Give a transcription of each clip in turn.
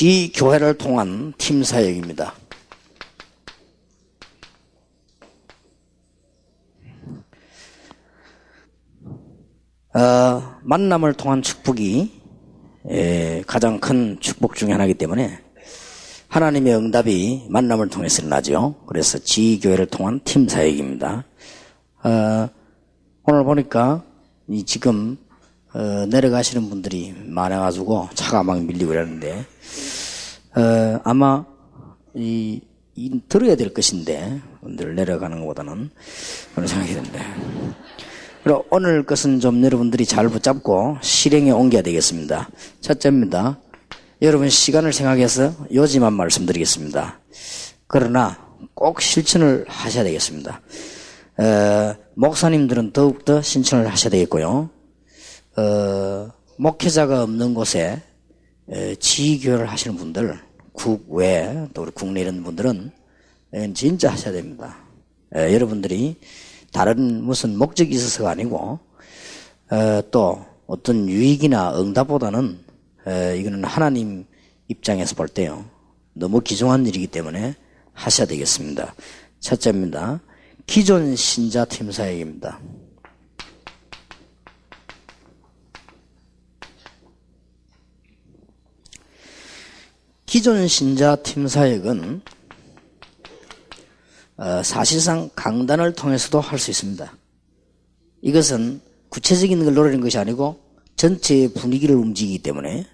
지교회를 통한 팀 사역입니다. 만남을 통한 축복이 가장 큰 축복 중에 하나이기 때문에 하나님의 응답이 만남을 통해서 일어나죠. 그래서 지교회를 통한 팀 사역입니다. 오늘 보니까 지금 내려가시는 분들이 많아가지고 차가 막 밀리고 이러는데 아마 들어야 될 것인데 분들 내려가는 것보다는 그런 생각이 듭니다. 그리고 오늘 것은 좀 여러분들이 잘 붙잡고 실행에 옮겨야 되겠습니다. 첫째입니다. 여러분 시간을 생각해서 요지만 말씀드리겠습니다. 그러나 꼭 실천을 하셔야 되겠습니다. 목사님들은 더욱더 실천을 하셔야 되겠고요. 목회자가 없는 곳에 지교를 하시는 분들, 국외 또 우리 국내 이런 분들은 진짜 하셔야 됩니다. 여러분들이 다른 무슨 목적이 있어서가 아니고 또 어떤 유익이나 응답보다는 이거는 하나님 입장에서 볼 때요 너무 귀중한 일이기 때문에 하셔야 되겠습니다. 첫째입니다. 기존 신자 팀 사역입니다. 기존 신자 팀 사역은 사실상 강단을 통해서도 할 수 있습니다. 이것은 구체적인 걸 노리는 것이 아니고 전체의 분위기를 움직이기 때문에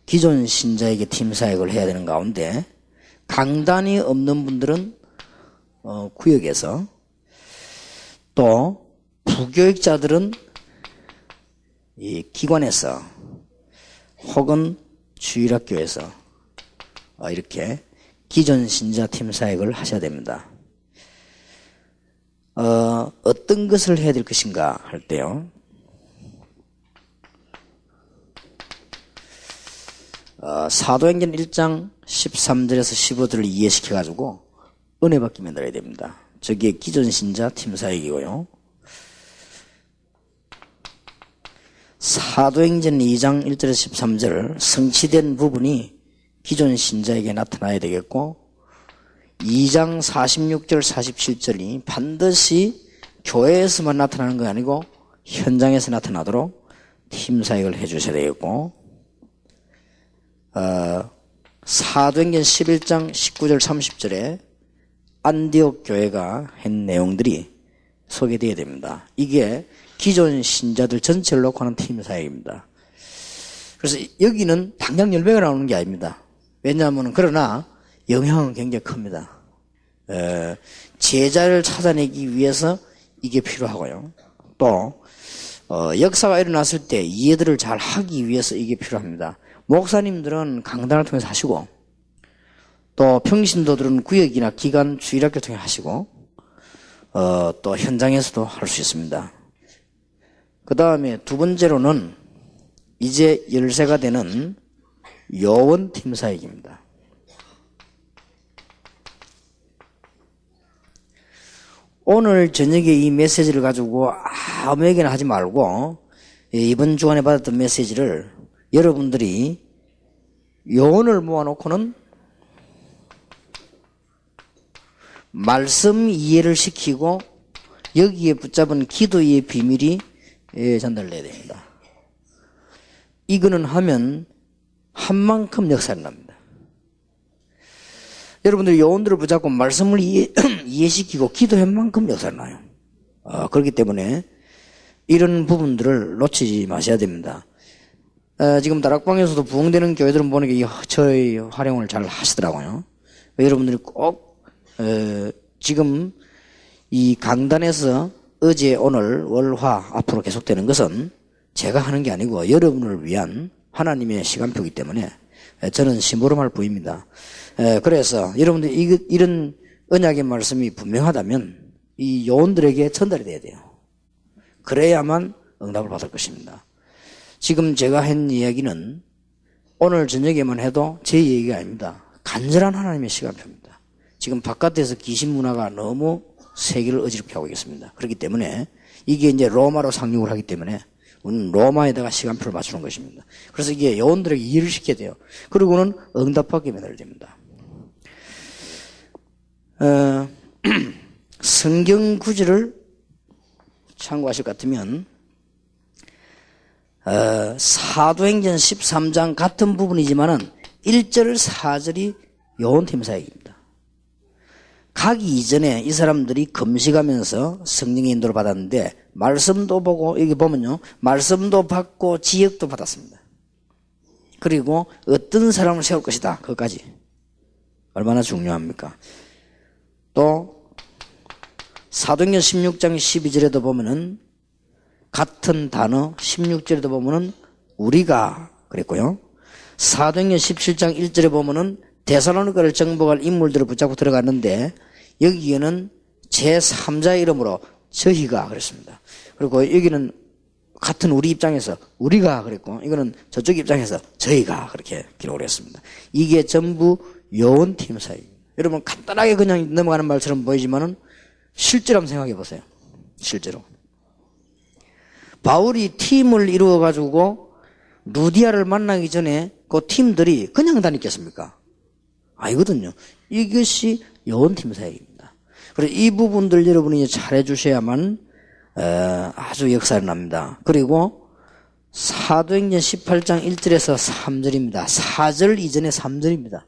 기존 신자에게 팀 사역을 해야 되는 가운데 강단이 없는 분들은 구역에서 또 부교육자들은 이 기관에서 혹은 주일학교에서 이렇게 기존 신자 팀 사역을 하셔야 됩니다. 어떤 것을 해야 될 것인가 할 때요. 사도행전 1장 13절에서 15절을 이해시켜가지고 은혜 받기 만들어야 됩니다. 저게 기존 신자 팀 사역이고요. 사도행전 2장 1절에서 13절 성취된 부분이 기존 신자에게 나타나야 되겠고 2장 46절 47절이 반드시 교회에서만 나타나는 게 아니고 현장에서 나타나도록 팀 사역을 해 주셔야 되겠고 사도행전 11장 19절 30절에 안디옥 교회가 한 내용들이 소개되어야 됩니다. 이게 기존 신자들 전체를 놓고 하는 팀 사역입니다. 그래서 여기는 당장 열매가 나오는 게 아닙니다. 왜냐하면 그러나 영향은 굉장히 큽니다. 제자를 찾아내기 위해서 이게 필요하고요. 또 역사가 일어났을 때 이해들을 잘 하기 위해서 이게 필요합니다. 목사님들은 강단을 통해서 하시고 또 평신도들은 구역이나 기관 주일학교 통해 하시고 또 현장에서도 할 수 있습니다. 그 다음에 두 번째로는 이제 열세가 되는 요원 팀 사역입니다. 오늘 저녁에 이 메시지를 가지고 아무에게나 하지 말고 이번 주간에 받았던 메시지를 여러분들이 요원을 모아놓고는 말씀 이해를 시키고 여기에 붙잡은 기도의 비밀이 전달돼야 됩니다. 이거는 하면 한 만큼 역사를 납니다. 여러분들이 요원들을 붙잡고 말씀을 이해시키고 기도한 만큼 역사를 나요. 그렇기 때문에 이런 부분들을 놓치지 마셔야 됩니다. 지금 다락방에서도 부흥되는 교회들은 보니까 저희 활용을 잘 하시더라고요. 여러분들이 꼭 지금 이 강단에서 어제 오늘 월화 앞으로 계속되는 것은 제가 하는 게 아니고 여러분을 위한 하나님의 시간표이기 때문에 저는 심부름할 뿐입니다. 그래서 여러분들이 이런 언약의 말씀이 분명하다면 이 요원들에게 전달이 돼야 돼요. 그래야만 응답을 받을 것입니다. 지금 제가 한 이야기는 오늘 저녁에만 해도 제 얘기가 아닙니다. 간절한 하나님의 시간표입니다. 지금 바깥에서 귀신 문화가 너무 세계를 어지럽게 하고 있습니다. 그렇기 때문에 이게 이제 로마로 상륙을 하기 때문에 우리는 로마에다가 시간표를 맞추는 것입니다. 그래서 이게 요원들에게 이해를 시켜야 돼요. 그리고는 응답하게 매달립니다. 성경 구절을 참고하실 것 같으면 사도행전 13장 같은 부분이지만은 1절 4절이 요원팀 사역입니다. 가기 이전에 이 사람들이 금식하면서 성령의 인도를 받았는데 말씀도 보고 여기 보면요 말씀도 받고 지역도 받았습니다. 그리고 어떤 사람을 세울 것이다 그것까지 얼마나 중요합니까? 또 사도행전 16장 12절에도 보면은 같은 단어 16절에도 보면은 우리가 그랬고요. 사도행전 17장 1절에 보면은 데살로니가를 정복할 인물들을 붙잡고 들어갔는데 여기에는 제3자의 이름으로 저희가 그랬습니다. 그리고 여기는 같은 우리 입장에서 우리가 그랬고 이거는 저쪽 입장에서 저희가 그렇게 기록을 했습니다. 이게 전부 요원팀 사역입니다. 여러분 간단하게 그냥 넘어가는 말처럼 보이지만은 실제로 한번 생각해 보세요. 실제로 바울이 팀을 이루어 가지고 루디아를 만나기 전에 그 팀들이 그냥 다녔겠습니까? 아니거든요. 이것이 요원팀 사역입니다. 그래서 이 부분들 여러분이 잘해 주셔야만 아주 역사를 납니다. 그리고 사도행전 18장 1절에서 3절입니다. 4절 이전에 3절입니다.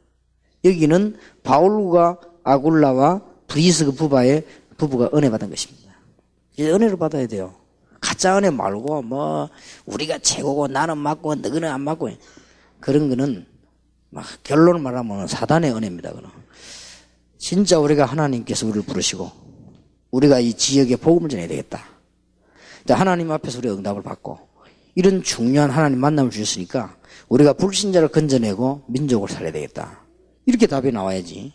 여기는 바울과 아굴라와 브리스그 부부가 은혜 받은 것입니다. 이제 은혜를 받아야 돼요. 가짜 은혜 말고 뭐 우리가 최고고 나는 맞고 너는 안 맞고 그런 거는 막 결론을 말하면 사단의 은혜입니다. 그는 진짜 우리가 하나님께서 우리를 부르시고 우리가 이 지역에 복음을 전해야 되겠다. 하나님 앞에서 우리가 응답을 받고 이런 중요한 하나님 만남을 주셨으니까 우리가 불신자를 건져내고 민족을 살려야 되겠다. 이렇게 답이 나와야지.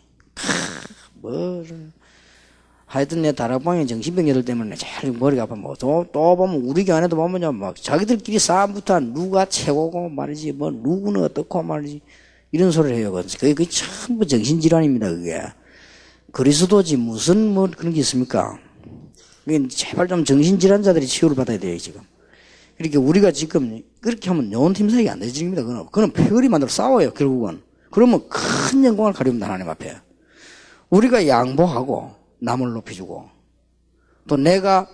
하여튼 내 다락방에 정신병들 때문에 제일 머리가 아파. 또 보면 우리 교안에도 보면요, 막 자기들끼리 싸움부터 누가 최고고 말이지, 뭐 누구는 어떻고 말이지 이런 소리를 해요. 그게 전부 정신질환입니다. 그게 그리스도지 무슨 뭐 그런 게 있습니까? 제발 좀 정신질환자들이 치유를 받아야 돼요 지금. 이렇게 우리가 지금 그렇게 하면 요원팀 사역이 안 되집니다. 그는 표리 만들어 싸워요 결국은. 그러면 큰 영광을 가립니다 하나님 앞에. 우리가 양보하고 남을 높여주고 또 내가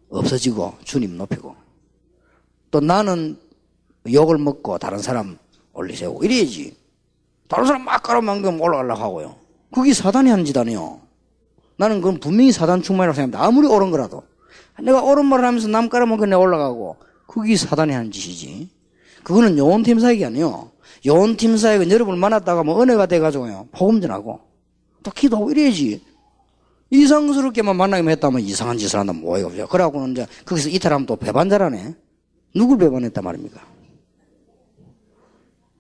없어지고 주님 높이고 또 나는 욕을 먹고 다른 사람 올리세우고 이래야지. 다른 사람 막 깔아망대면 올라가려고 하고요. 그게 사단이 하는 짓 아니에요. 나는 그건 분명히 사단 충만이라고 생각합니다. 아무리 옳은 거라도. 내가 옳은 말을 하면서 남 깔아먹고 내가 올라가고 그게 사단이 하는 짓이지. 그거는 요원팀 사역이 아니에요. 요원팀 사역은 여러분을 만났다가 뭐 은혜가 돼가지고요. 복음 전하고 또 기도하고 이래야지. 이상스럽게만 만나기만 했다면 이상한 짓을 한다면 뭐예요. 그래갖고는 이제 거기서 이탈하면 또 배반자라네. 누굴 배반했단 말입니까?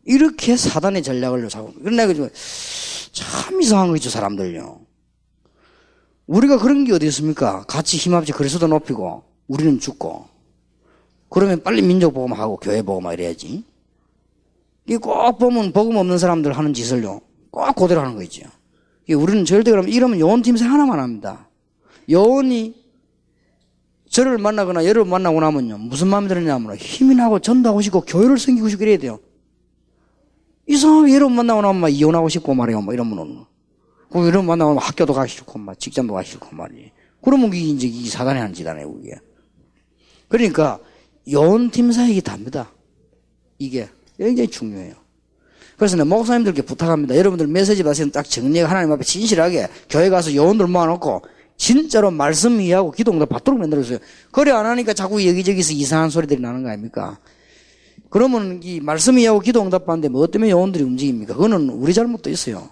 이렇게 사단의 전략을 잡고. 그러나 참 이상한 거 있죠, 사람들요. 우리가 그런 게 어디 있습니까? 같이 힘합치 그리스도 높이고 우리는 죽고. 그러면 빨리 민족 복음하고 교회 복음하고 이래야지. 이게 꼭 보면 복음 없는 사람들 하는 짓을요. 꼭 그대로 하는 거 있죠. 우리는 절대 그러면 이러면 요원팀세 하나만 합니다. 요원이 저를 만나거나 얘를 만나고 나면요. 무슨 마음이 들었냐면 힘이 나고 전도하고 싶고 교회를 섬기고 싶고 이래야 돼요. 이상하게 얘를 만나고 나면 이혼하고 싶고 말이에요. 뭐 이러면은. 이런 만나고 나면 학교도 가기 싫고 막 직장도 가기 싫고 말이에요. 그러면 이게 이제 이 사단이 하는 짓 아니에요, 그게. 그러니까 요원팀 사역이 답니다. 이게 굉장히 중요해요. 그래서 내가 목사님들께 부탁합니다. 여러분들 메시지 받으시면 딱 정리하고 하나님 앞에 진실하게 교회 가서 요원들 모아놓고 진짜로 말씀 이해하고 기도응답 받도록 만들어주세요. 그래 안 하니까 자꾸 여기저기서 이상한 소리들이 나는 거 아닙니까? 그러면 이 말씀 이해하고 기도응답 받는데 뭐 때문에 요원들이 움직입니까? 그거는 우리 잘못도 있어요.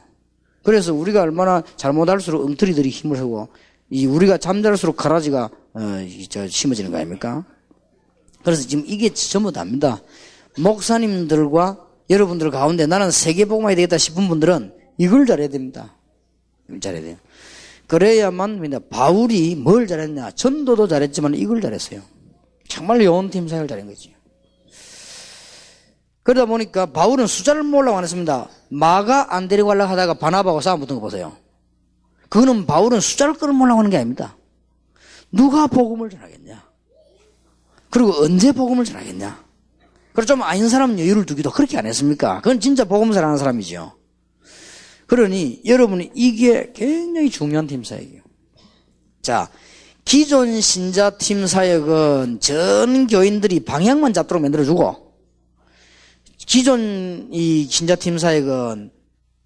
그래서 우리가 얼마나 잘못할수록 엉터리들이 힘을 쓰고 우리가 잠잘수록 가라지가 심어지는 거 아닙니까? 그래서 지금 이게 전부 다입니다. 목사님들과 여러분들 가운데 나는 세계복음화해야 되겠다 싶은 분들은 이걸 잘해야 됩니다. 이걸 잘해야 돼요. 그래야만 바울이 뭘 잘했냐. 전도도 잘했지만 이걸 잘했어요. 정말 요원팀 사역을 잘한 거지. 그러다 보니까 바울은 숫자를 모으려고 안 했습니다. 마가 안 데리고 가려고 하다가 바나바하고 싸움 붙은 거 보세요. 그거는 바울은 숫자를 끌어모으려고 하는 게 아닙니다. 누가 복음을 전하겠냐. 그리고 언제 복음을 전하겠냐? 그리고 좀 아닌 사람은 여유를 두기도 그렇게 안 했습니까? 그건 진짜 복음 전하는 사람이죠. 그러니 여러분이 이게 굉장히 중요한 팀 사역이에요. 자, 기존 신자 팀 사역은 전 교인들이 방향만 잡도록 만들어주고, 기존 이 신자 팀 사역은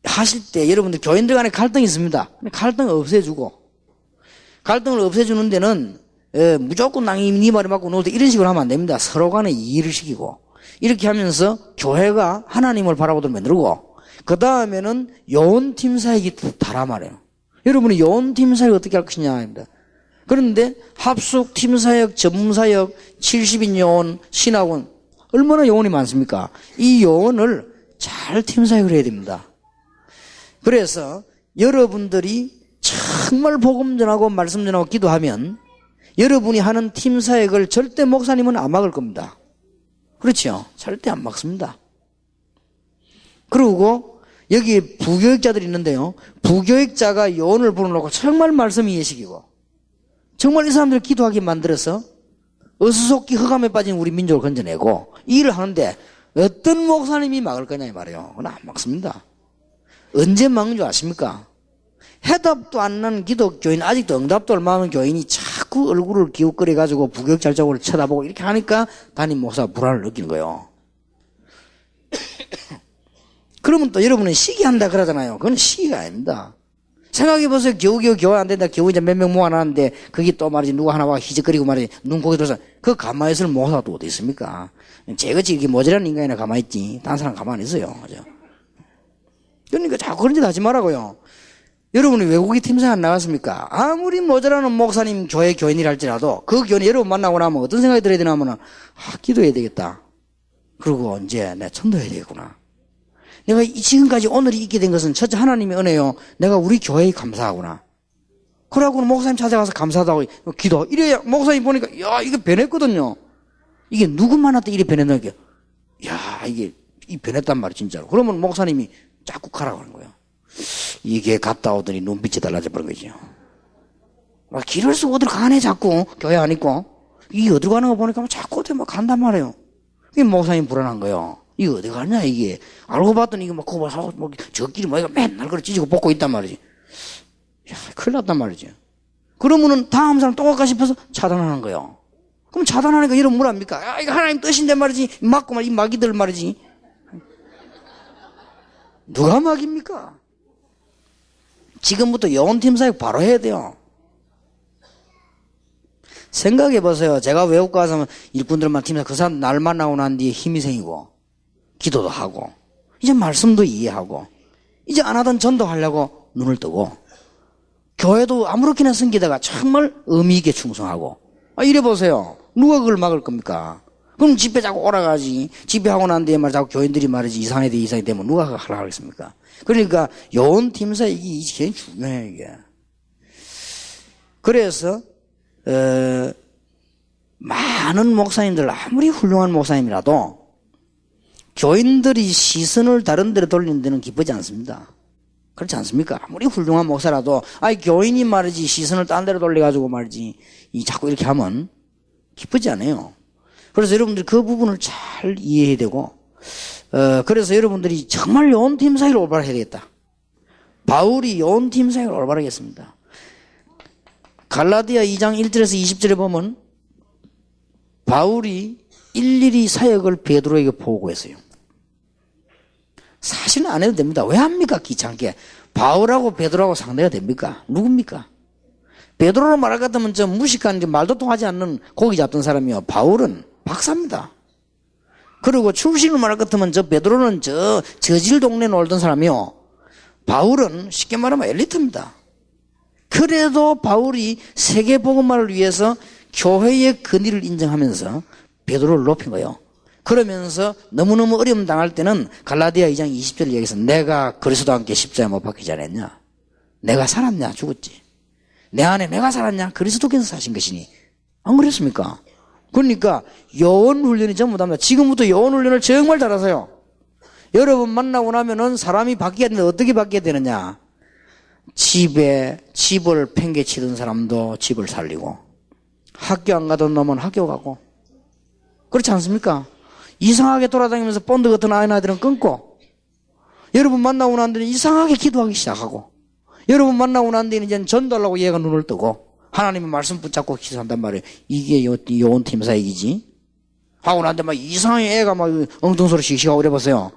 하실 때 여러분들 교인들 간에 갈등이 있습니다. 갈등을 없애주고, 갈등을 없애주는 데는 무조건 낭이 네 말이 맞고 너도 이런 식으로 하면 안 됩니다. 서로 간에 이해를 시키고, 이렇게 하면서 교회가 하나님을 바라보도록 만들고, 그 다음에는 요원팀 사역이 다라 말이에요. 여러분이 요원팀 사역 어떻게 할 것이냐 합니다. 그런데 합숙, 팀사역, 전문사역, 70인 요원, 신학원 얼마나 요원이 많습니까? 이 요원을 잘 팀사역을 해야 됩니다. 그래서 여러분들이 정말 복음 전하고 말씀 전하고 기도하면 여러분이 하는 팀사역을 절대 목사님은 안 막을 겁니다. 그렇죠? 절대 안 막습니다. 그리고 여기 부교육자들이 있는데요. 부교육자가 요원을 불러놓고 정말 말씀 이해시키고 정말 이 사람들을 기도하게 만들어서 어수속기 흑암에 빠진 우리 민족을 건져내고 이 일을 하는데 어떤 목사님이 막을 거냐 이 말이에요. 그건 안 막습니다. 언제 막는 줄 아십니까? 해답도 안 나는 기독교인, 아직도 응답도 얼마 없는 교인이 자꾸 얼굴을 기웃거려가지고 부교육자적으로 쳐다보고 이렇게 하니까 담임 목사가 불안을 느끼는 거예요. 그러면 또 여러분은 시기한다 그러잖아요. 그건 시기가 아닙니다. 생각해보세요. 겨우겨우 교회 안 된다. 겨우 이제 몇 명 모아놨는데, 거기 또 말이지, 누가 하나 와 희적거리고 말이지, 눈고기 들어서, 그 가만히 있을 목사가 또 어디 있습니까? 쟤같이 이렇게 모자란 인간이나 가만히 있지. 딴 사람 가만히 있어요. 그죠? 그러니까 자꾸 그런 짓 하지 말라고요. 여러분이 외국인 팀사에 안 나갔습니까? 아무리 모자라는 목사님 교회 교인이라 할지라도, 그 교인이 여러분 만나고 나면 어떤 생각이 들어야 되나 하면은, 기도해야 되겠다. 그리고 이제 내가 전도해야 되겠구나. 내가 지금까지 오늘이 있게 된 것은 첫째 하나님의 은혜요. 내가 우리 교회에 감사하구나. 그러고는 목사님 찾아가서 감사하다고 기도. 이래야 목사님 보니까 야 이게 변했거든요. 이게 누구 만났다 이래 변했나 이게. 야 이게 변했단 말이야 진짜로. 그러면 목사님이 자꾸 가라고 하는 거예요. 이게 갔다 오더니 눈빛이 달라져 버린 거죠. 길을 쓰고 어디로 가네 자꾸 교회 안 있고. 이게 어디로 가는 거 보니까 자꾸 어디 막 간단 말이에요. 이게 목사님 불안한 거예요. 이거 어디 가냐, 이게. 알고 봤더니 이거 막, 그거 사고, 뭐, 저끼리 뭐, 이거 맨날 그걸 찢고 뽑고 있단 말이지. 야, 큰일 났단 말이지. 그러면은 다음 사람 또 갈까 싶어서 차단하는 거예요. 그럼 차단하니까 이런 뭘 합니까? 야, 이거 하나님 뜻인데 말이지. 막고 말, 이 마귀들 말이지. 누가 마귀입니까? 지금부터 영혼팀 사역 바로 해야 돼요. 생각해 보세요. 제가 외국 가서 일꾼들만 팀에서 그 사람 날 만나고 난 뒤에 힘이 생기고, 기도도 하고, 이제 말씀도 이해하고, 이제 안 하던 전도하려고 눈을 뜨고, 교회도 아무렇게나 섬기다가 정말 의미 있게 충성하고, 이래 보세요. 누가 그걸 막을 겁니까? 그럼 집회 자꾸 오라가지. 집회하고 난 뒤에 말 자꾸 교인들이 말이지 이상해 되면 누가 그걸 하라 하겠습니까? 그러니까 요원 팀사 이게 제일 중요해요, 이게. 그래서, 많은 목사님들, 아무리 훌륭한 목사님이라도 교인들이 시선을 다른 데로 돌리는 데는 기쁘지 않습니다. 그렇지 않습니까? 아무리 훌륭한 목사라도 교인이 말이지 시선을 딴 데로 돌려가지고 말이지 자꾸 이렇게 하면 기쁘지 않아요. 그래서 여러분들이 그 부분을 잘 이해해야 되고 그래서 여러분들이 정말 요원팀 사역을 올바로 해야 되겠다. 바울이 요원팀 사역을 올바로 하겠습니다. 갈라디아 2장 1절에서 20절에 보면 바울이 일일이 사역을 베드로에게 보고했어요. 사실은 안 해도 됩니다. 왜 합니까? 귀찮게. 바울하고 베드로하고 상대가 됩니까? 누굽니까? 베드로로 말할 것 같으면 저 무식한 말도 통하지 않는 고기 잡던 사람이요. 바울은 박사입니다. 그리고 출신을 말할 것 같으면 저 베드로는 저질 동네에 놀던 사람이요. 바울은 쉽게 말하면 엘리트입니다. 그래도 바울이 세계복음화를 위해서 교회의 권위를 인정하면서 베드로를 높인 거예요. 그러면서 너무너무 어려움 당할 때는 갈라디아 2장 20절 얘기해서 내가 그리스도와 함께 십자가에 못 박히지 않았냐? 내가 살았냐? 죽었지. 내 안에 내가 살았냐? 그리스도께서 사신 것이니. 안 그랬습니까? 그러니까 요원 훈련이 전부 다입니다. 지금부터 요원 훈련을 정말 잘하세요. 여러분 만나고 나면은 사람이 바뀌어야 되는데 어떻게 바뀌어야 되느냐? 집을 팽개치던 사람도 집을 살리고 학교 안 가던 놈은 학교 가고 그렇지 않습니까? 이상하게 돌아다니면서 본드 같은 아이들은 끊고, 여러분 만나고 난 뒤는 이상하게 기도하기 시작하고, 여러분 만나고 난 뒤는 이제 전도하려고 얘가 눈을 뜨고, 하나님의 말씀 붙잡고 기도한단 말이에요. 이게 요원팀사 얘기지. 하고 난 뒤 막 이상하게 애가 막 엉뚱소리 씩씩하고 이래보세요.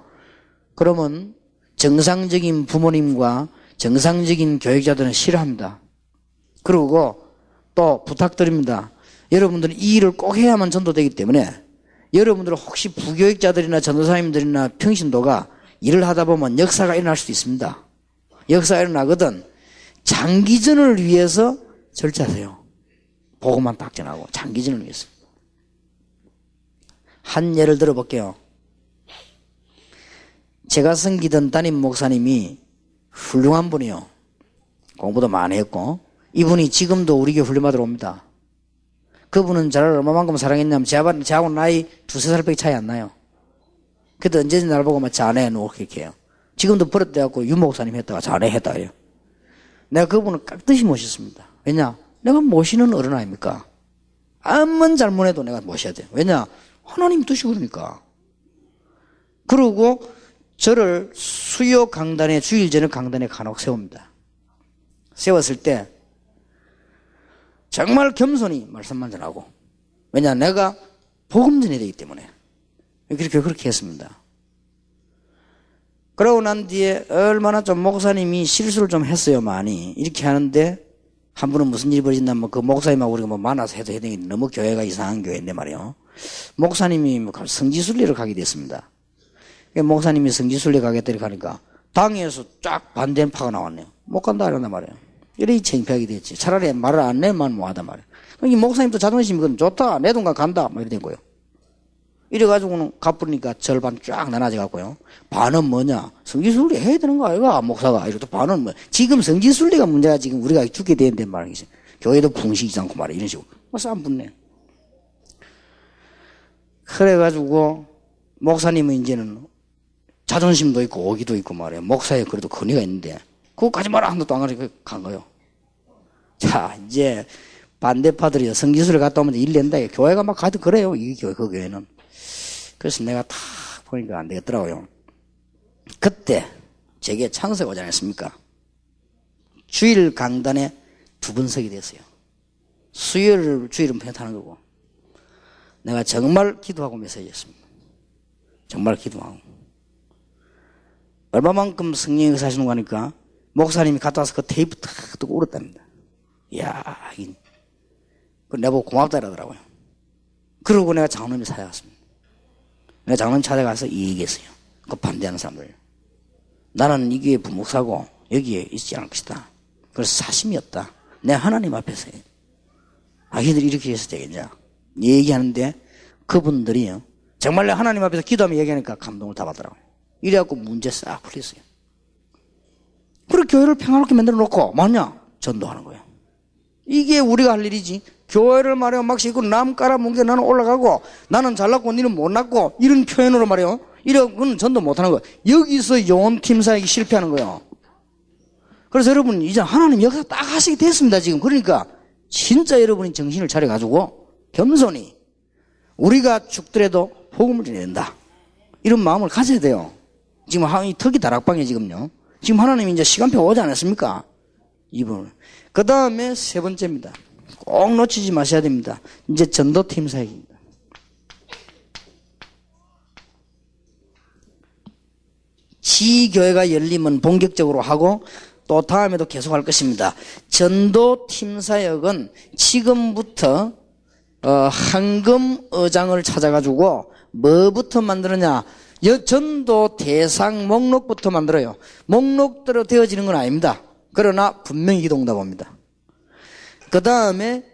그러면 정상적인 부모님과 정상적인 교육자들은 싫어합니다. 그리고 또 부탁드립니다. 여러분들은 이 일을 꼭 해야만 전도되기 때문에 여러분들은 혹시 부교육자들이나 전도사님들이나 평신도가 일을 하다 보면 역사가 일어날 수도 있습니다. 역사가 일어나거든. 장기전을 위해서 절제하세요. 보고만 딱 전하고 장기전을 위해서. 한 예를 들어볼게요. 제가 섬기던 담임 목사님이 훌륭한 분이요. 공부도 많이 했고 이분이 지금도 우리 교회 훈련받으러 옵니다. 그분은 저를 얼마만큼 사랑했냐면 저하고 나이 두세 살밖에 차이 안 나요. 그래도 언제든지 날 보고 막 자네 이렇게 해요. 지금도 버릇돼갖고 윤 목사님 했다가 자네 했다 그래요. 내가 그분을 깍듯이 모셨습니다. 왜냐? 내가 모시는 어른 아닙니까? 아무만 잘못해도 내가 모셔야 돼요. 왜냐? 하나님 뜻이 그러니까. 그러고 저를 수요 강단에 주일 저녁 강단에 간혹 세웁니다. 세웠을 때 정말 겸손히 말씀만 전하고, 왜냐? 내가 복음 전해야 되기 때문에 그렇게 했습니다. 그러고 난 뒤에 얼마나 좀 목사님이 실수를 좀 했어요. 많이 이렇게 하는데 한 분은 무슨 일이 벌어진다면 그 목사님하고 우리가 뭐 만나서 해도 되는데 너무 교회가 이상한 교회인데 말이요. 목사님이 성지순례를 가게 됐습니다. 목사님이 성지순례 가겠다 이렇게 하니까 당에서 쫙 반대는 파가 나왔네요. 못 간다 이런단 말이에요. 이래 창피하게 됐지. 차라리 말을 안 내면 뭐하단 말이에요. 이 목사님도 자존심이 그건 좋다. 내 동간 간다. 뭐 이래 된 거예요. 이래가지고는 갚으니까 절반 쫙 나눠져갖고요. 반은 뭐냐? 성지순례 해야 되는 거 아이가? 목사가. 이러고 반은 뭐. 지금 성지순례가 문제가 지금 우리가 죽게 되는데 말이지. 교회도 붕식이지 않고 말이야. 이런 식으로. 싸움 붙네. 그래가지고 목사님은 이제는 자존심도 있고 오기도 있고 말이에요. 목사에 그래도 권위가 있는데 그거 가지 마라 한도 안 가지고 간 거예요. 자, 이제 반대파들이 성지순례 갔다 오면 일 낸다. 교회가 막 가도 그래요. 이 교회, 그 교회는. 그래서 내가 탁 보니까 안 되겠더라고요. 그때 제게 창세가 오지 않았습니까? 주일 강단에 두 번 서게 됐어요. 수요일을 주일은 편타는 거고. 내가 정말 기도하고 메시지했습니다. 정말 기도하고. 얼마만큼 성령이 역사하시는 거 하니까 목사님이 갔다 와서 그 테이프 탁 뜨고 울었답니다. 이야, 그 내보고 고맙다 이러더라고요. 그러고 내가 장로님 찾아갔습니다. 내가 장로님 찾아가서 이 얘기했어요. 그 반대하는 사람들. 나는 이 교회 부목사고 여기에 있지 않을 것이다. 그래서 사심이 없다. 내가 하나님 앞에서 해. 아기들이 이렇게 해서 되겠냐. 얘기하는데 그분들이요. 정말 내가 하나님 앞에서 기도하면 얘기하니까 감동을 다 받더라고요. 이래갖고 문제 싹 풀렸어요. 그리고 교회를 평화롭게 만들어 놓고 뭐냐? 전도하는 거예요. 이게 우리가 할 일이지. 교회를 말이야 막 싣고 남 깔아뭉개 나는 올라가고 나는 잘났고 니는 못났고 이런 표현으로 말이야 이런 전도 못하는 거예요. 여기서 요원팀사에게 실패하는 거예요. 그래서 여러분 이제 하나님 역사 딱 하시게 됐습니다 지금. 그러니까 진짜 여러분이 정신을 차려가지고 겸손히 우리가 죽더라도 복음을 전해야 된다 이런 마음을 가져야 돼요. 지금 이 턱이 다락방에 지금요. 지금 하나님이 이제 시간표 오지 않았습니까? 이분. 그 다음에 세 번째입니다. 꼭 놓치지 마셔야 됩니다. 이제 전도팀 사역입니다. 지교회가 열리면 본격적으로 하고 또 다음에도 계속 할 것입니다. 전도팀 사역은 지금부터 황금 의장을 찾아가지고 뭐부터 만드느냐? 전도 대상 목록부터 만들어요. 목록대로 되어지는 건 아닙니다. 그러나 분명히 기도응답 옵니다. 그 다음에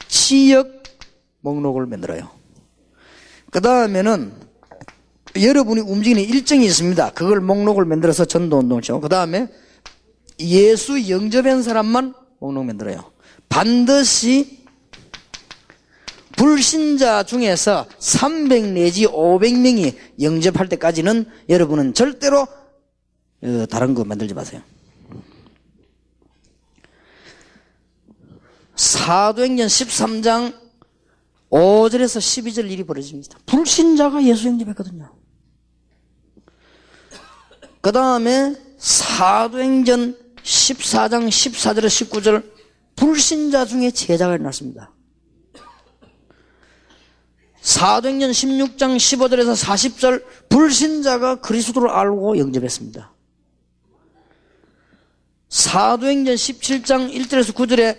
지역 목록을 만들어요. 그 다음에는 여러분이 움직이는 일정이 있습니다. 그걸 목록을 만들어서 전도운동을 쳐. 그 다음에 예수 영접한 사람만 목록 만들어요. 반드시 불신자 중에서 300 내지 500명이 영접할 때까지는 여러분은 절대로 다른 거 만들지 마세요. 사도행전 13장 5절에서 12절 일이 벌어집니다. 불신자가 예수 영접했거든요. 그 다음에 사도행전 14장 14절에서 19절 불신자 중에 제자가 일어났습니다. 사도행전 16장 15절에서 40절 불신자가 그리스도를 알고 영접했습니다. 사도행전 17장 1절에서 9절에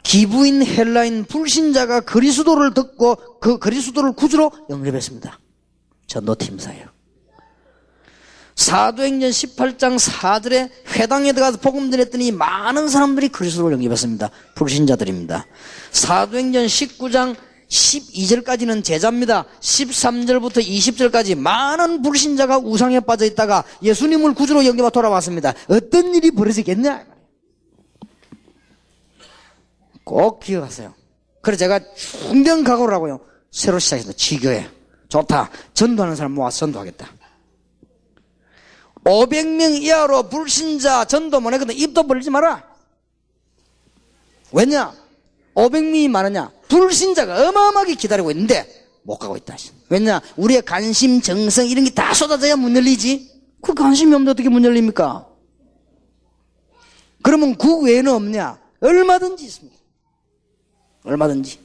기부인 헬라인 불신자가 그리스도를 듣고 그 그리스도를 구주로 영접했습니다. 전도팀사예요. 사도행전 18장 4절에 회당에 들어가서 복음 전했더니 많은 사람들이 그리스도를 영접했습니다. 불신자들입니다. 사도행전 19장 12절까지는 제자입니다. 13절부터 20절까지 많은 불신자가 우상에 빠져 있다가 예수님을 구주로 영접하고 돌아왔습니다. 어떤 일이 벌어지겠냐? 꼭 기억하세요. 그래서 제가 중대한 각오를 하고요. 새로 시작했습니다. 지교회. 좋다. 전도하는 사람 모아서 전도하겠다. 500명 이하로 불신자 전도 못 했거든. 입도 벌리지 마라. 왜냐? 500명이 많으냐? 불신자가 어마어마하게 기다리고 있는데 못 가고 있다. 왜냐? 우리의 관심, 정성 이런 게 다 쏟아져야 문 열리지. 그 관심이 없는데 어떻게 문 열립니까? 그러면 그 외에는 없냐? 얼마든지 있습니다. 얼마든지.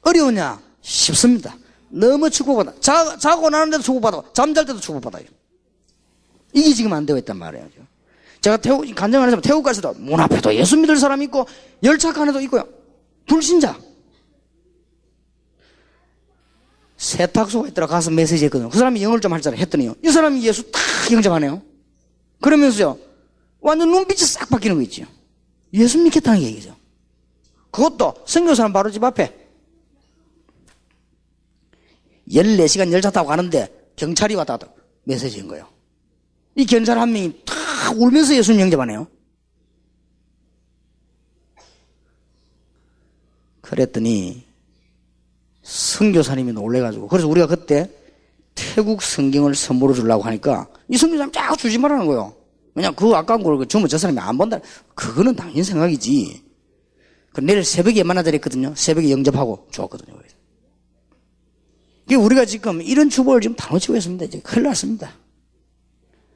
어려우냐? 쉽습니다. 너무 축복받아. 자고 나는데도 축복받아. 잠잘 때도 축복받아요. 이게 지금 안 되고 있단 말이에요. 제가 간증 안에서 태국 가서도 문 앞에도 예수 믿을 사람이 있고 열차 칸에도 있고요. 불신자. 세탁소가 있더라 가서 메시지 했거든요. 그 사람이 영어를 좀 할 줄 했더니요. 이 사람이 예수 탁 영접하네요. 그러면서요. 완전 눈빛이 싹 바뀌는 거 있죠. 예수 믿겠다는 얘기죠. 그것도 선교사람 바로 집 앞에 14시간 열차 타고 가는데 경찰이 왔다 갔다 메시지인 거예요. 이 경찰 한 명이 탁 울면서 예수님 영접하네요. 그랬더니 선교사님이 놀래가지고 그래서 우리가 그때 태국 성경을 선물로 주려고 하니까 이 선교사님 쫙 주지 말라는 거예요. 왜냐면 그 아까운 걸 주면 저 사람이 안 본다. 그거는 당신 생각이지. 내일 새벽에 만나자 했거든요. 새벽에 영접하고 주었거든요. 우리가 지금 이런 축복을 지금 다 놓치고 있습니다. 이제 큰일 났습니다.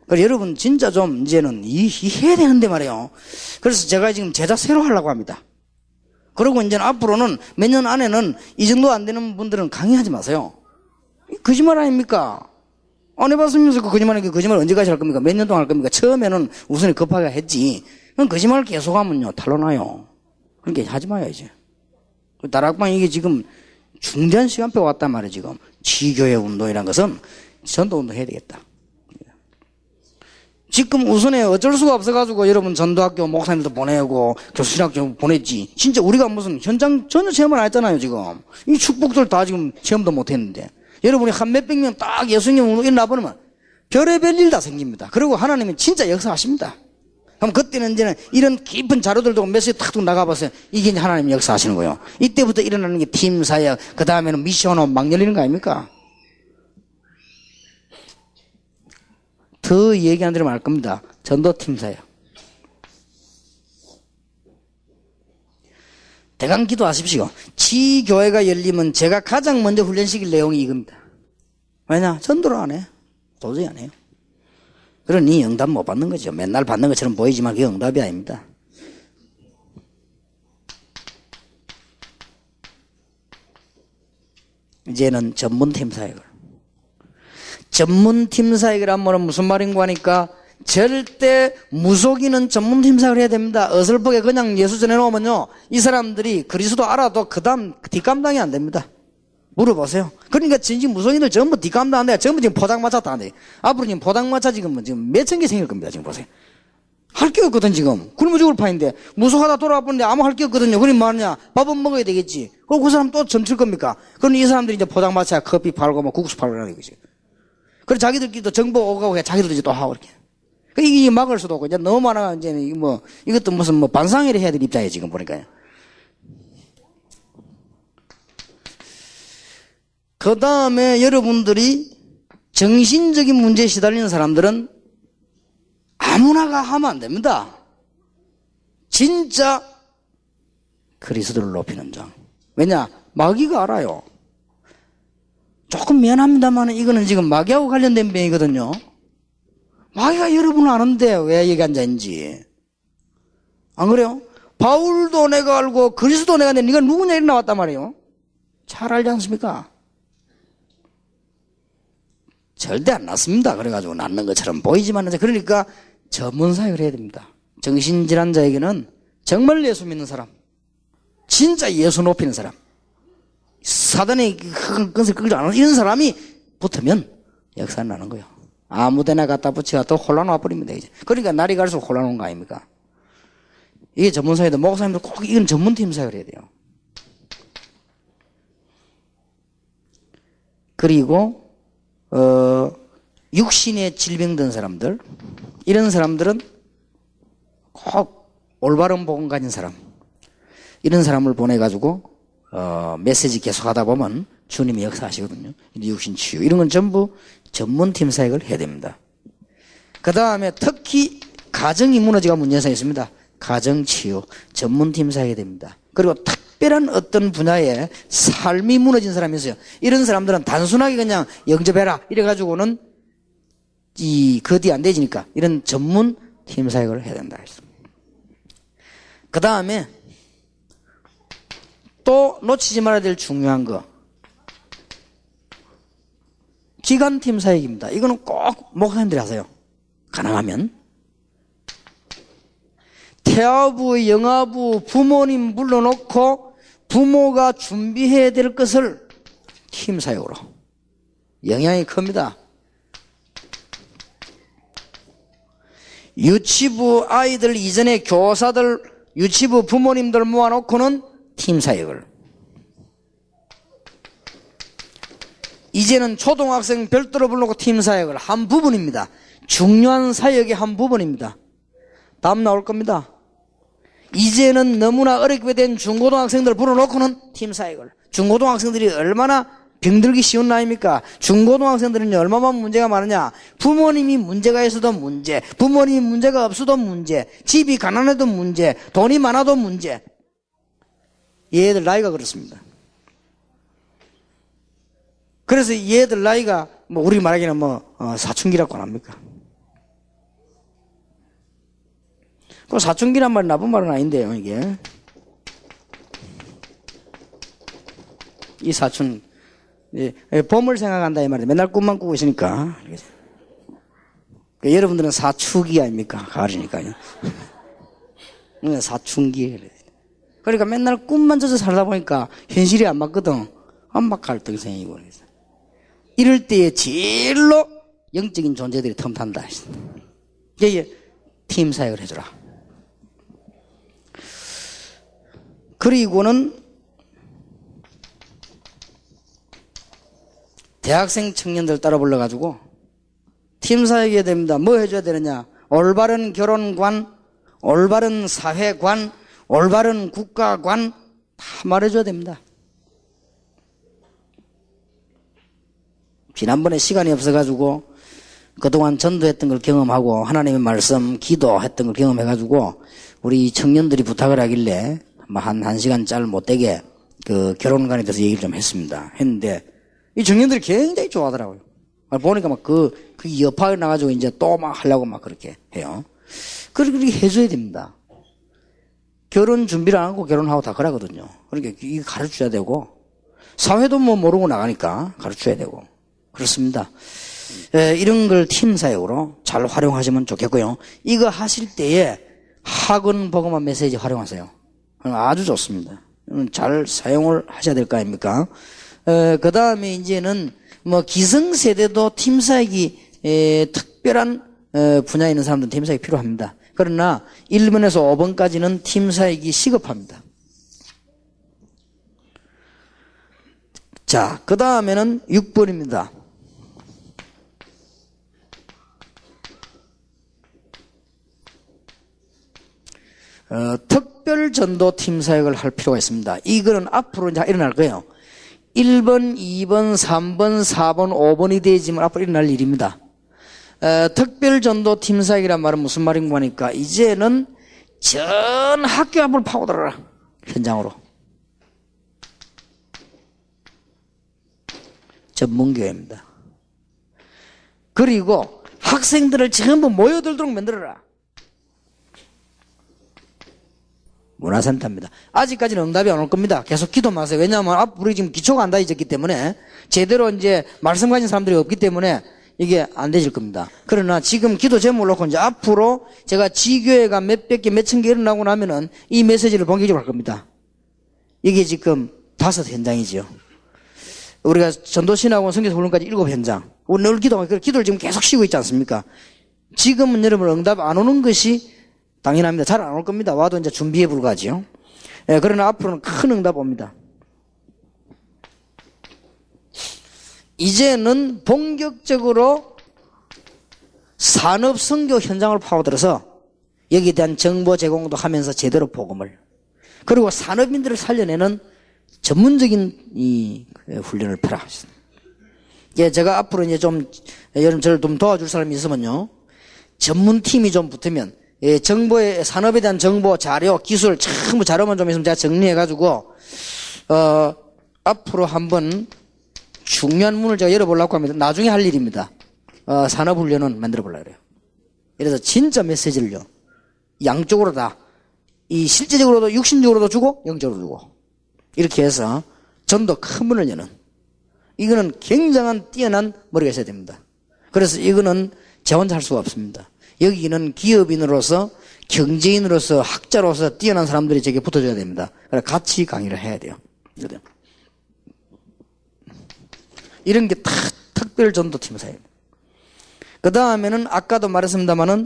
그래서 여러분 진짜 좀 이제는 이해해야 되는데 말이에요. 그래서 제가 지금 제자 새로 하려고 합니다. 그리고 이제는 앞으로는 몇 년 안에는 이 정도 안 되는 분들은 강의하지 마세요. 거짓말 아닙니까? 안 해봤으면서 그 거짓말 언제까지 할 겁니까? 몇 년 동안 할 겁니까? 처음에는 우선에 급하게 했지. 그럼 거짓말을 계속하면요 탄로나요. 그러니까 하지 마요 이제. 다락방 이게 지금 중대한 시간표가 왔단 말이에요. 지금 지교회 운동이라는 것은 전도 운동 해야 되겠다. 지금 우선에 어쩔 수가 없어가지고 여러분 전도학교 목사님도 보내고 교수신학교 보냈지. 진짜 우리가 무슨 현장 전혀 체험을 안 했잖아요 지금. 이 축복들 다 지금 체험도 못 했는데 여러분이 한 몇백 명 딱 예수님 일어나버리면 별의별 일 다 생깁니다. 그리고 하나님이 진짜 역사하십니다. 그럼 그때는 이제는 이런 깊은 자료들도 메시지 탁 나가봤어요. 이게 이제 하나님 역사하시는 거예요. 이때부터 일어나는 게 팀 사역, 그 다음에는 미션으로 막 열리는 거 아닙니까? 더 얘기 안 들으면 알 겁니다. 전도팀 사역. 대강 기도하십시오. 지교회가 열리면 제가 가장 먼저 훈련시킬 내용이 이겁니다. 왜냐? 전도를 안 해. 도저히 안 해요. 그러니 응답 못 받는 거죠. 맨날 받는 것처럼 보이지만 그게 응답이 아닙니다. 이제는 전문팀 사역을. 전문팀 사역을 하면 무슨 말인가 하니까 절대 무속인은 전문팀 사역을 해야 됩니다. 어설프게 그냥 예수 전해놓으면요. 이 사람들이 그리스도 알아도 그 다음 뒷감당이 안 됩니다. 물어보세요. 그러니까 진짜 무속인들 전부 뒷감당 안 돼요. 전부 지금 포장마차 다 안 돼요. 앞으로 지금 포장마차 지금 몇천 개 생길 겁니다. 지금 보세요. 할 게 없거든 지금. 굶어 죽을 판인데 무속하다 돌아왔는데 아무 할 게 없거든요. 그럼 뭐하냐? 밥은 먹어야 되겠지. 그럼 그 사람 또 점칠 겁니까? 그럼 이 사람들이 이제 포장마차에 커피 팔고 뭐 국수 팔고 그러는 거지. 그래서 자기들끼리도 정보 오가고 해 자기들도 이제 또 하고 이렇게. 이게 막을 수도 없고 이제 너무 많아 이제 뭐 이것도 무슨 뭐 반상회를 해야 될 입장이에요 지금 보니까요. 그 다음에 여러분들이 정신적인 문제에 시달리는 사람들은 아무나가 하면 안 됩니다. 진짜 그리스도를 높이는 장. 왜냐? 마귀가 알아요. 조금 미안합니다만 이거는 지금 마귀하고 관련된 병이거든요. 마귀가 여러분을 아는데 왜 여기 앉아있는지. 안 그래요? 바울도 내가 알고 그리스도 내가 아는데 네가 누구냐 이렇게 나왔단 말이에요. 잘 알지 않습니까? 절대 안 낫습니다. 그래가지고 낫는 것처럼 보이지만 그러니까 전문 사역을 해야 됩니다. 정신질환자에게는 정말 예수 믿는 사람, 진짜 예수 높이는 사람, 사단의 큰 것을 끌지 않는 이런 사람이 붙으면 역사는 나는 거예요. 아무데나 갖다 붙여가 또 혼란 와버립니다. 이제. 그러니까 날이 갈수록 혼란 온 거 아닙니까? 이게 전문 사역인데 목사님도 꼭 이건 전문팀 사역을 해야 돼요. 그리고 육신의 질병든 사람들, 이런 사람들은 꼭 올바른 복음 가진 사람, 이런 사람을 보내가지고 메시지 계속 하다 보면 주님이 역사하시거든요. 육신 치유 이런 건 전부 전문팀 사역을 해야 됩니다. 그 다음에 특히 가정이 무너지가 문제가 있습니다. 가정 치유 전문팀 사역이 됩니다. 그리고 특별한 어떤 분야에 삶이 무너진 사람이 있어요. 이런 사람들은 단순하게 그냥 영접해라 이래가지고는 거디 안 되지니까 이런 전문 팀 사역을 해야 된다. 그 다음에 또 놓치지 말아야 될 중요한 거, 기간팀 사역입니다. 이거는 꼭 목사님들이 하세요. 가능하면 태아부, 영아부, 부모님 불러놓고 부모가 준비해야 될 것을 팀 사역으로. 영향이 큽니다. 유치부 아이들 이전에 교사들, 유치부 부모님들 모아놓고는 팀 사역을. 이제는 초등학생 별도로 불러놓고 팀 사역을 한 부분입니다. 중요한 사역의 한 부분입니다. 다음 나올 겁니다. 이제는 너무나 어렵게 된 중고등학생들 불러놓고는 팀 사역을. 중고등학생들이 얼마나 병들기 쉬운 나이입니까? 중고등학생들은 얼마나 문제가 많으냐? 부모님이 문제가 있어도 문제, 부모님이 문제가 없어도 문제, 집이 가난해도 문제, 돈이 많아도 문제. 얘들 나이가 그렇습니다. 그래서 얘들 나이가 뭐 우리 말하기는 사춘기라고 안 합니까? 그 사춘기란 말은 나쁜 말은 아닌데요, 이게. 이 사춘, 봄을 생각한다 이 말이에요. 맨날 꿈만 꾸고 있으니까. 여러분들은 사춘기 아닙니까? 가을이니까요. 사춘기. 그러니까 맨날 꿈만 져서 살다 보니까 현실이 안 맞거든. 안 막 갈등생이고. 이럴 때에 제일로 영적인 존재들이 틈탄다. 이게 팀 사역을 해주라. 그리고는 대학생 청년들 따라 불러가지고 팀 사역해야 됩니다. 뭐 해줘야 되느냐? 올바른 결혼관, 올바른 사회관, 올바른 국가관 다 말해줘야 됩니다. 지난번에 시간이 없어가지고 그동안 전도했던 걸 경험하고 하나님의 말씀, 기도했던 걸 경험해가지고 우리 청년들이 부탁을 하길래 한 시간 짤 못되게 그 결혼관에 대해서 얘기를 좀 했는데 이 청년들이 굉장히 좋아하더라고요. 보니까 막 그 여파가 나가지고 이제 또 막 하려고 막 그렇게 해요. 그렇게 해줘야 됩니다. 결혼 준비를 안 하고 결혼하고 다 그러거든요. 그러니까 이거 가르쳐야 되고 사회도 뭐 모르고 나가니까 가르쳐야 되고 그렇습니다. 이런 걸 팀 사역으로 잘 활용하시면 좋겠고요. 이거 하실 때에 학원 복음화 메시지 활용하세요. 아주 좋습니다. 잘 사용을 하셔야 될 거 아닙니까? 그 다음에 이제는 뭐 기성세대도 팀 사역이 특별한 분야에 있는 사람들은 팀 사역이 필요합니다. 그러나 1번에서 5번까지는 팀 사역이 시급합니다. 자, 그 다음에는 6번입니다. 특별 전도 팀 사역을 할 필요가 있습니다. 이거는 앞으로 이제 일어날 거예요. 1번, 2번, 3번, 4번, 5번이 되지만 앞으로 일어날 일입니다. 특별 전도 팀 사역이란 말은 무슨 말인가 하니까 이제는 전 학교 앞을 파고들어라. 현장으로. 전문교회입니다. 그리고 학생들을 전부 모여들도록 만들어라. 문화센터입니다. 아직까지는 응답이 안 올 겁니다. 계속 기도 마세요. 왜냐하면 우리 지금 기초가 안 닿아졌기 때문에 제대로 이제 말씀 가진 사람들이 없기 때문에 이게 안 되질 겁니다. 그러나 지금 기도 제목을 놓고 이제 앞으로 제가 지교회가 몇백 개, 몇천 개 일어나고 나면은 이 메시지를 본격적으로 할 겁니다. 이게 지금 5 현장이지요. 우리가 전도신학원 성교사 훈련까지 7 현장. 우리 늘 기도를 지금 계속 쉬고 있지 않습니까? 지금은 여러분 응답 안 오는 것이 당연합니다. 잘 안 올 겁니다. 와도 이제 준비에 불과하지요. 예, 그러나 앞으로는 큰 응답 옵니다. 이제는 본격적으로 산업 선교 현장을 파고들어서 여기에 대한 정보 제공도 하면서 제대로 복음을, 그리고 산업인들을 살려내는 전문적인 이 훈련을 펴라. 예, 제가 앞으로 이제 여러분 저를 좀 도와줄 사람이 있으면요, 전문팀이 좀 붙으면, 예, 정보에, 산업에 대한 정보, 자료, 기술, 전부 자료만 좀 있으면 제가 정리해가지고, 앞으로 한번 중요한 문을 제가 열어보려고 합니다. 나중에 할 일입니다. 산업훈련은 만들어보려고 그래요. 그래서 진짜 메시지를요, 양쪽으로 다, 이 실제적으로도, 육신적으로도 주고, 영적으로도 주고, 이렇게 해서 전도 큰 문을 여는, 이거는 굉장한 뛰어난 머리가 있어야 됩니다. 그래서 이거는 제 혼자 할 수가 없습니다. 여기는 기업인으로서, 경제인으로서, 학자로서 뛰어난 사람들이 저게 붙어줘야 됩니다. 그래서 같이 강의를 해야 돼요. 이런 게 다 특별 전도팀 사이입니다. 그 다음에는 아까도 말했습니다마는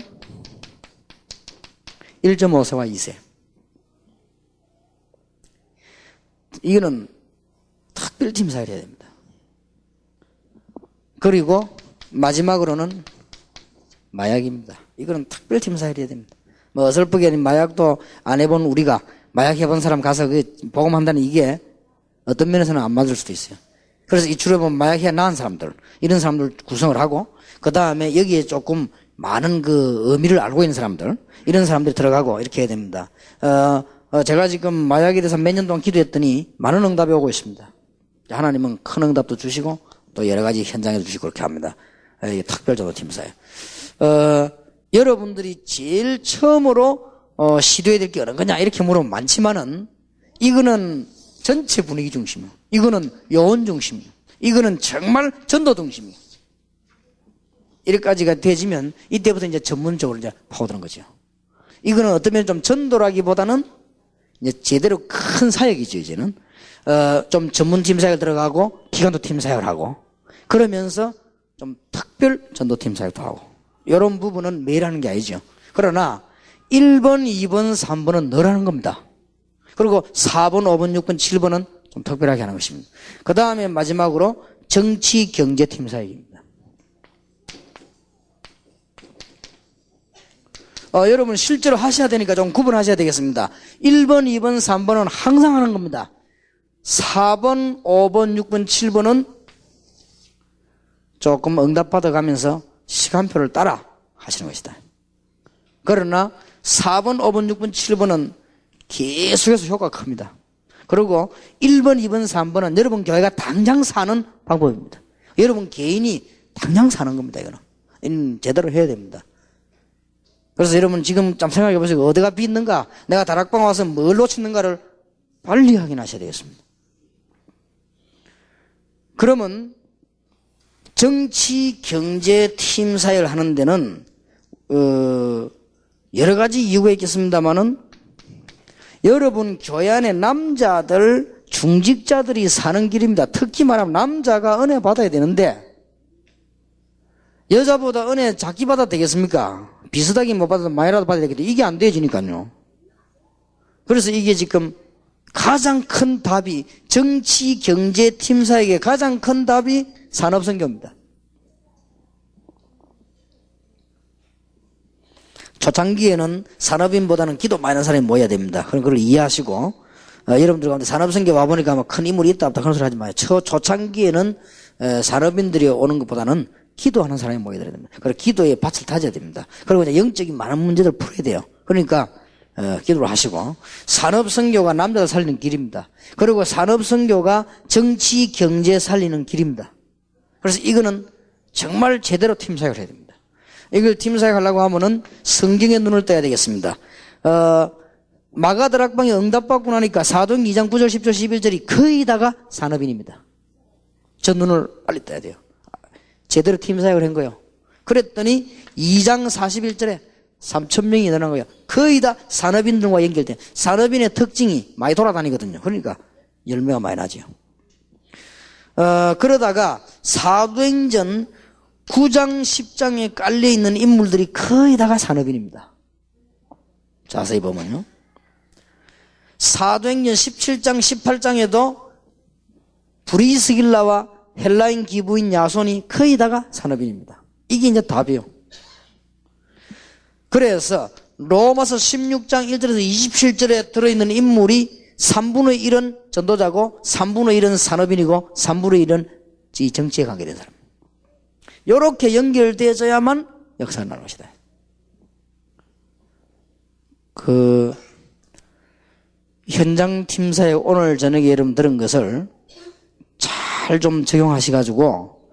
1.5세와 2세. 이거는 특별팀 사이를 해야 됩니다. 그리고 마지막으로는 마약입니다. 이거는 특별팀 사이를 해야 됩니다. 뭐 어설프게 마약도 안 해본 우리가 마약 해본 사람 가서 복음한다는 이게 어떤 면에서는 안 맞을 수도 있어요. 그래서 이 주로 보면 마약 해 나은 사람들, 이런 사람들 구성을 하고, 그 다음에 여기에 조금 많은 그 의미를 알고 있는 사람들, 이런 사람들이 들어가고 이렇게 해야 됩니다. 제가 지금 마약에 대해서 몇 년 동안 기도했더니 많은 응답이 오고 있습니다. 하나님은 큰 응답도 주시고 또 여러 가지 현장에도 주시고 그렇게 합니다. 이게 특별전도팀사예요. 여러분들이 제일 처음으로 시도해야 될 게 어떤 거냐 이렇게 물으면 많지만은, 이거는 전체 분위기 중심이에요. 이거는 요원 중심이에요. 이거는 정말 전도 중심이에요. 이렇게까지가 되지면 이때부터 이제 전문적으로 이제 파고드는 거죠. 이거는 어떤 면에 좀 전도라기보다는 이제 제대로 큰 사역이죠. 이제는 좀 전문팀 사역을 들어가고 기관도 팀 사역을 하고, 그러면서 좀 특별 전도팀 사역도 하고, 이런 부분은 매일 하는 게 아니죠. 그러나 1번, 2번, 3번은 늘 하는 겁니다. 그리고 4번, 5번, 6번, 7번은 좀 특별하게 하는 것입니다. 그 다음에 마지막으로 정치, 경제 팀 사역입니다. 여러분 실제로 하셔야 되니까 좀 구분하셔야 되겠습니다. 1번, 2번, 3번은 항상 하는 겁니다. 4번, 5번, 6번, 7번은 조금 응답받아가면서 시간표를 따라 하시는 것이다. 그러나 4번, 5번, 6번, 7번은 계속해서 효과가 큽니다. 그리고 1번, 2번, 3번은 여러분 교회가 당장 사는 방법입니다. 여러분 개인이 당장 사는 겁니다. 이거는 제대로 해야 됩니다. 그래서 여러분 지금 좀 생각해 보세요. 어디가 비있는가, 내가 다락방 와서 뭘 놓쳤는가를 빨리 확인하셔야 되겠습니다. 그러면 정치, 경제, 팀 사역을 하는 데는 여러 가지 이유가 있겠습니다만은, 여러분 교회 안에 남자들, 중직자들이 사는 길입니다. 특히 말하면 남자가 은혜 받아야 되는데 여자보다 은혜 작게 받아도 되겠습니까? 비슷하게 못 받아도 많이라도 받아야 되겠는데 이게 안 되어지니까요. 그래서 이게 지금 가장 큰 답이, 정치, 경제, 팀 사역의 가장 큰 답이 산업선교입니다. 초창기에는 산업인보다는 기도 많이 하는 사람이 모여야 됩니다. 그럼 그걸 이해하시고, 여러분들 가운데 산업선교 와보니까 막 큰 인물이 있다 없다 그런 소리 하지 마요. 초창기에는 산업인들이 오는 것보다는 기도하는 사람이 모여야 됩니다. 그리고 기도에 밭을 다져야 됩니다. 그리고 이제 영적인 많은 문제들을 풀어야 돼요. 그러니까 기도를 하시고, 산업선교가 남자를 살리는 길입니다. 그리고 산업선교가 정치, 경제 살리는 길입니다. 그래서 이거는 정말 제대로 팀 사역을 해야 됩니다. 이걸 팀 사역하려고 하면은 성경에 눈을 떠야 되겠습니다. 마가다락방에 응답받고 나니까 사도행 2장 9절 10절 11절이 거의 다가 산업인입니다. 저 눈을 빨리 떠야 돼요. 제대로 팀 사역을 한 거예요. 그랬더니 2장 41절에 3,000명이 일어난 거예요. 거의 다 산업인들과 연결된. 산업인의 특징이 많이 돌아다니거든요. 그러니까 열매가 많이 나죠. 그러다가 사도행전 9장 10장에 깔려있는 인물들이 거의 다가 산업인입니다. 자세히 보면요. 사도행전 17장 18장에도 브리스길라와 헬라인 기부인 야손이 거의 다가 산업인입니다. 이게 이제 답이에요. 그래서 로마서 16장 1절에서 27절에 들어있는 인물이 3분의 1은 전도자고 3분의 1은 산업인이고 3분의 1은 정치에 관계된 사람. 이렇게 연결되어져야만 역사가 나는 것이다. 현장 팀사에 오늘 저녁에 여러분 들은 것을 잘 좀 적용하셔가지고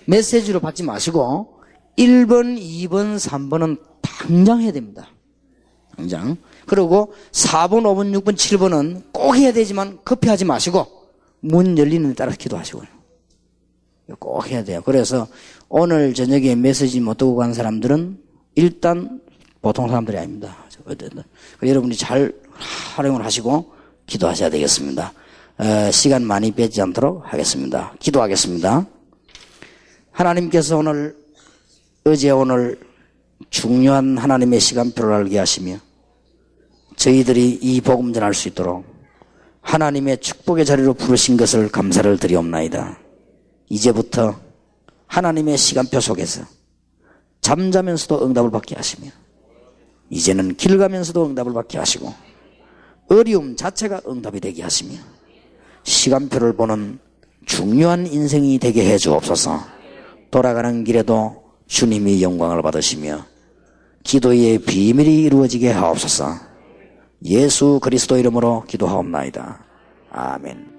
메시지로 받지 마시고 1번, 2번, 3번은 당장 해야 됩니다. 당장. 그리고 4번, 5번, 6번, 7번은 꼭 해야 되지만 급히하지 마시고 문 열리는 데 따라 기도하시고요. 꼭 해야 돼요. 그래서 오늘 저녁에 메시지 못 듣고 간 사람들은 일단 보통 사람들이 아닙니다. 여러분이 잘 활용을 하시고 기도하셔야 되겠습니다. 시간 많이 빼지 않도록 하겠습니다. 기도하겠습니다. 하나님께서 어제 오늘 중요한 하나님의 시간표를 알게 하시며 저희들이 이 복음 전할 수 있도록 하나님의 축복의 자리로 부르신 것을 감사를 드리옵나이다. 이제부터 하나님의 시간표 속에서 잠자면서도 응답을 받게 하시며 이제는 길 가면서도 응답을 받게 하시고 어려움 자체가 응답이 되게 하시며 시간표를 보는 중요한 인생이 되게 해 주옵소서. 돌아가는 길에도 주님이 영광을 받으시며 기도의 비밀이 이루어지게 하옵소서. 예수 그리스도 이름으로 기도하옵나이다. 아멘.